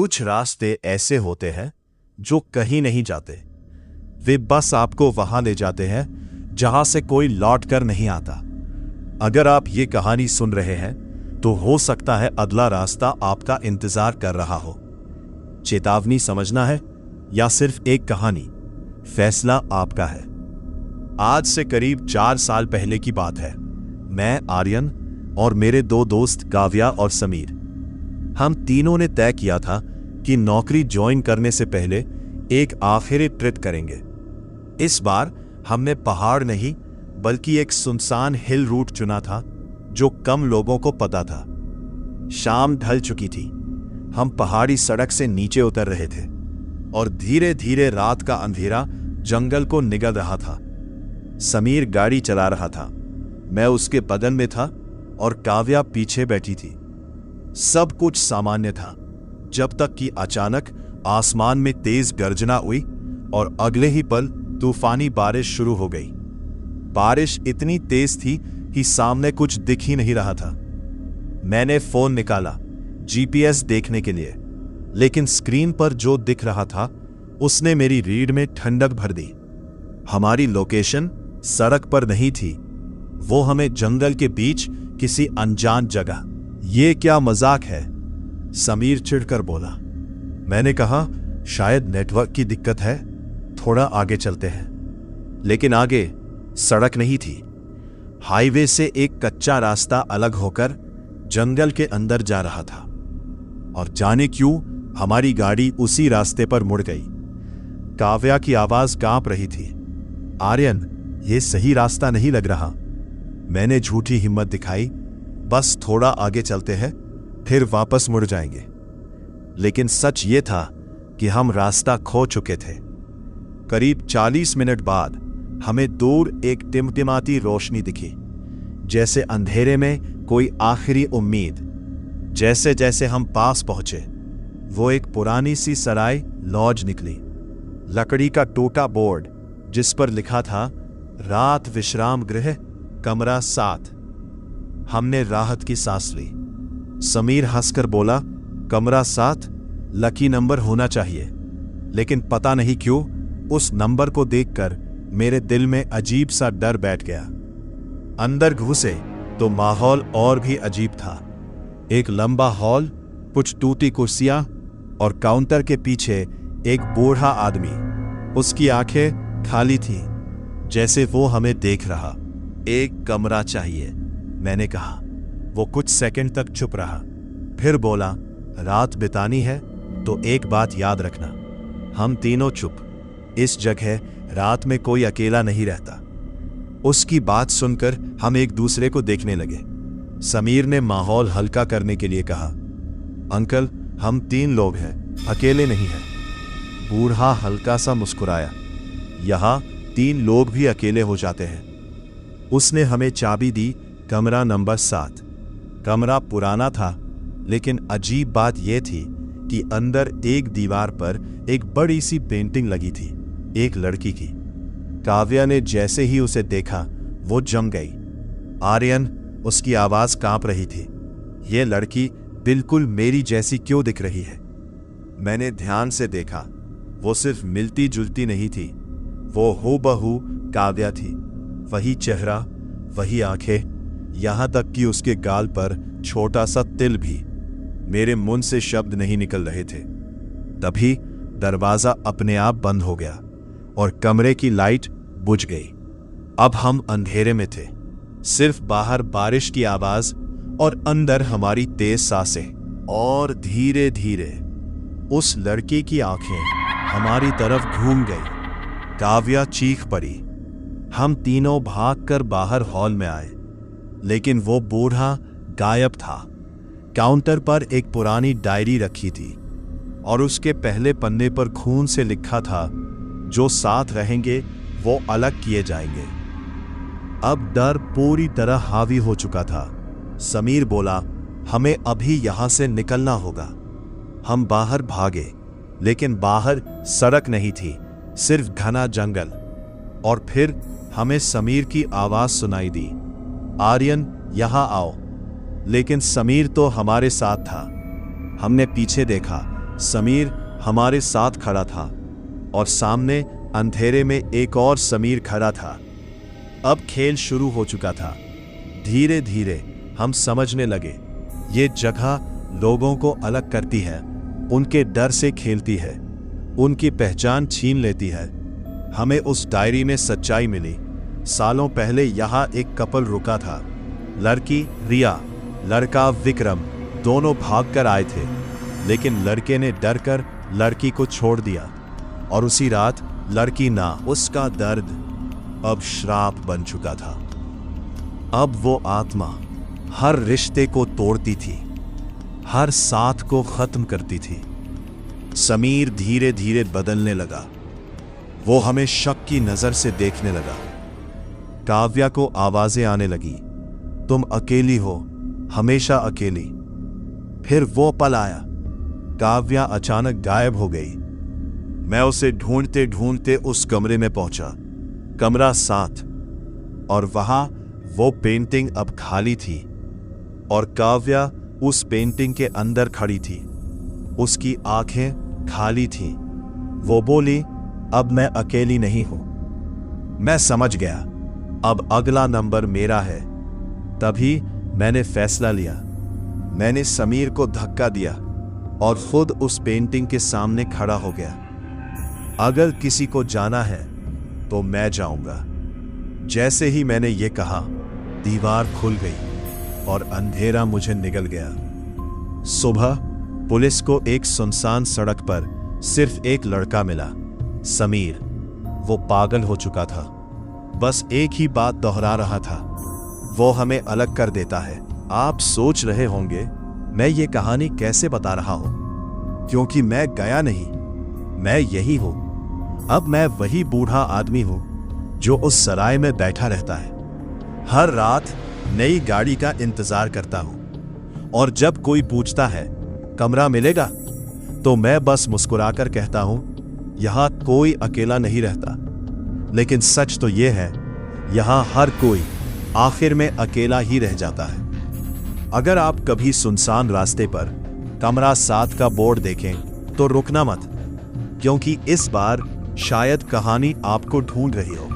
कुछ रास्ते ऐसे होते हैं जो कहीं नहीं जाते। वे बस आपको वहां ले जाते हैं जहां से कोई लौट कर नहीं आता। अगर आप ये कहानी सुन रहे हैं तो हो सकता है अगला रास्ता आपका इंतजार कर रहा हो। चेतावनी समझना है या सिर्फ एक कहानी, फैसला आपका है। आज से करीब 4 साल पहले की बात है। मैं, आर्यन और मेरे 2 दोस्त काव्या और समीर, हम तीनों ने तय किया था कि नौकरी ज्वाइन करने से पहले एक आखिरी ट्रिप करेंगे। इस बार हमने पहाड़ नहीं बल्कि एक सुनसान हिल रूट चुना था जो कम लोगों को पता था। शाम ढल चुकी थी। हम पहाड़ी सड़क से नीचे उतर रहे थे और धीरे धीरे रात का अंधेरा जंगल को निगल रहा था। समीर गाड़ी चला रहा था, मैं उसके बदन में था और काव्या पीछे बैठी थी। सब कुछ सामान्य था जब तक कि अचानक आसमान में तेज गर्जना हुई और अगले ही पल तूफानी बारिश शुरू हो गई। बारिश इतनी तेज थी कि सामने कुछ दिख ही नहीं रहा था। मैंने फोन निकाला जीपीएस देखने के लिए, लेकिन स्क्रीन पर जो दिख रहा था उसने मेरी रीढ़ में ठंडक भर दी। हमारी लोकेशन सड़क पर नहीं थी, वो हमें जंगल के बीच किसी अनजान जगह। ये क्या मजाक है? समीर चिढ़कर बोला। मैंने कहा शायद नेटवर्क की दिक्कत है, थोड़ा आगे चलते हैं। लेकिन आगे सड़क नहीं थी। हाईवे से एक कच्चा रास्ता अलग होकर जंगल के अंदर जा रहा था और जाने क्यों हमारी गाड़ी उसी रास्ते पर मुड़ गई। काव्या की आवाज कांप रही थी। आर्यन, ये सही रास्ता नहीं लग रहा। मैंने झूठी हिम्मत दिखाई, बस थोड़ा आगे चलते हैं फिर वापस मुड़ जाएंगे। लेकिन सच ये था कि हम रास्ता खो चुके थे। करीब 40 मिनट बाद हमें दूर एक टिमटिमाती रोशनी दिखी, जैसे अंधेरे में कोई आखिरी उम्मीद। जैसे जैसे हम पास पहुंचे वो एक पुरानी सी सराय लॉज निकली। लकड़ी का टूटा बोर्ड जिस पर लिखा था रात विश्राम गृह कमरा 7। हमने राहत की सांस ली। समीर हंसकर बोला, कमरा 7 लकी नंबर होना चाहिए। लेकिन पता नहीं क्यों उस नंबर को देखकर मेरे दिल में अजीब सा डर बैठ गया। अंदर घुसे तो माहौल और भी अजीब था। एक लंबा हॉल, कुछ टूटी कुर्सियां और काउंटर के पीछे एक बूढ़ा आदमी। उसकी आंखें खाली थीं, जैसे वो हमें देख रहा। एक कमरा चाहिए, मैंने कहा। वो कुछ सेकंड तक चुप रहा, फिर बोला, रात बितानी है तो एक बात याद रखना। हम तीनों चुप। इस जगह रात में कोई अकेला नहीं रहता। उसकी बात सुनकर हम एक दूसरे को देखने लगे। समीर ने माहौल हल्का करने के लिए कहा, अंकल, हम 3 लोग हैं, अकेले नहीं हैं। बूढ़ा हल्का सा मुस्कुराया, यहां 3 लोग भी अकेले हो जाते हैं। उसने हमें चाबी दी कमरा नंबर 7। कमरा पुराना था, लेकिन अजीब बात यह थी कि अंदर एक दीवार पर एक बड़ी सी पेंटिंग लगी थी, एक लड़की की। काव्या ने जैसे ही उसे देखा वो जम गई। आर्यन, उसकी आवाज कांप रही थी, यह लड़की बिल्कुल मेरी जैसी क्यों दिख रही है? मैंने ध्यान से देखा, वो सिर्फ मिलती जुलती नहीं थी, वो हूबहू काव्या थी। वही चेहरा, वही आंखें, यहां तक कि उसके गाल पर छोटा सा तिल भी। मेरे मुंह से शब्द नहीं निकल रहे थे। तभी दरवाजा अपने आप बंद हो गया और कमरे की लाइट बुझ गई। अब हम अंधेरे में थे, सिर्फ बाहर बारिश की आवाज और अंदर हमारी तेज सांसें। और धीरे धीरे उस लड़की की आंखें हमारी तरफ घूम गई। काव्या चीख पड़ी। हम तीनों भागकर बाहर हॉल में आए, लेकिन वो बूढ़ा गायब था। काउंटर पर एक पुरानी डायरी रखी थी और उसके पहले पन्ने पर खून से लिखा था, जो साथ रहेंगे वो अलग किए जाएंगे। अब डर पूरी तरह हावी हो चुका था। समीर बोला, हमें अभी यहां से निकलना होगा। हम बाहर भागे, लेकिन बाहर सड़क नहीं थी, सिर्फ घना जंगल। और फिर हमें समीर की आवाज सुनाई दी, आर्यन, यहां आओ। लेकिन समीर तो हमारे साथ था। हमने पीछे देखा, समीर हमारे साथ खड़ा था और सामने अंधेरे में एक और समीर खड़ा था। अब खेल शुरू हो चुका था। धीरे धीरे हम समझने लगे, ये जगह लोगों को अलग करती है, उनके डर से खेलती है, उनकी पहचान छीन लेती है। हमें उस डायरी में सच्चाई मिली। सालों पहले यहाँ एक कपल रुका था। लड़की रिया, लड़का विक्रम, दोनों भागकर आए थे, लेकिन लड़के ने डरकर लड़की को छोड़ दिया और उसी रात लड़की ना, उसका दर्द अब श्राप बन चुका था। अब वो आत्मा हर रिश्ते को तोड़ती थी, हर साथ को खत्म करती थी। समीर धीरे धीरे बदलने लगा। वो हमें शक की नजर से देखने लगा। काव्या को आवाजें आने लगी, तुम अकेली हो, हमेशा अकेली। फिर वो पल आया। काव्या अचानक गायब हो गई। मैं उसे ढूंढते ढूंढते उस कमरे में पहुंचा, कमरा 7, और वहां वो पेंटिंग अब खाली थी और काव्या उस पेंटिंग के अंदर खड़ी थी। उसकी आंखें खाली थीं। वो बोली, अब मैं अकेली नहीं हूं। मैं समझ गया, अब अगला नंबर मेरा है। तभी मैंने फैसला लिया। मैंने समीर को धक्का दिया और खुद उस पेंटिंग के सामने खड़ा हो गया। अगर किसी को जाना है तो मैं जाऊंगा। जैसे ही मैंने ये कहा, दीवार खुल गई और अंधेरा मुझे निगल गया। सुबह पुलिस को एक सुनसान सड़क पर सिर्फ एक लड़का मिला, समीर। वो पागल हो चुका था, बस एक ही बात दोहरा रहा था, वो हमें अलग कर देता है। आप सोच रहे होंगे मैं ये कहानी कैसे बता रहा हूं, क्योंकि मैं गया नहीं, मैं यही हूं। अब मैं वही बूढ़ा आदमी हूं जो उस सराय में बैठा रहता है, हर रात नई गाड़ी का इंतजार करता हूं, और जब कोई पूछता है कमरा मिलेगा, तो मैं बस मुस्कुराकर कहता हूं, यहां कोई अकेला नहीं रहता। लेकिन सच तो यह है, यहां हर कोई आखिर में अकेला ही रह जाता है। अगर आप कभी सुनसान रास्ते पर कमरा 7 का बोर्ड देखें तो रुकना मत, क्योंकि इस बार शायद कहानी आपको ढूंढ रही हो।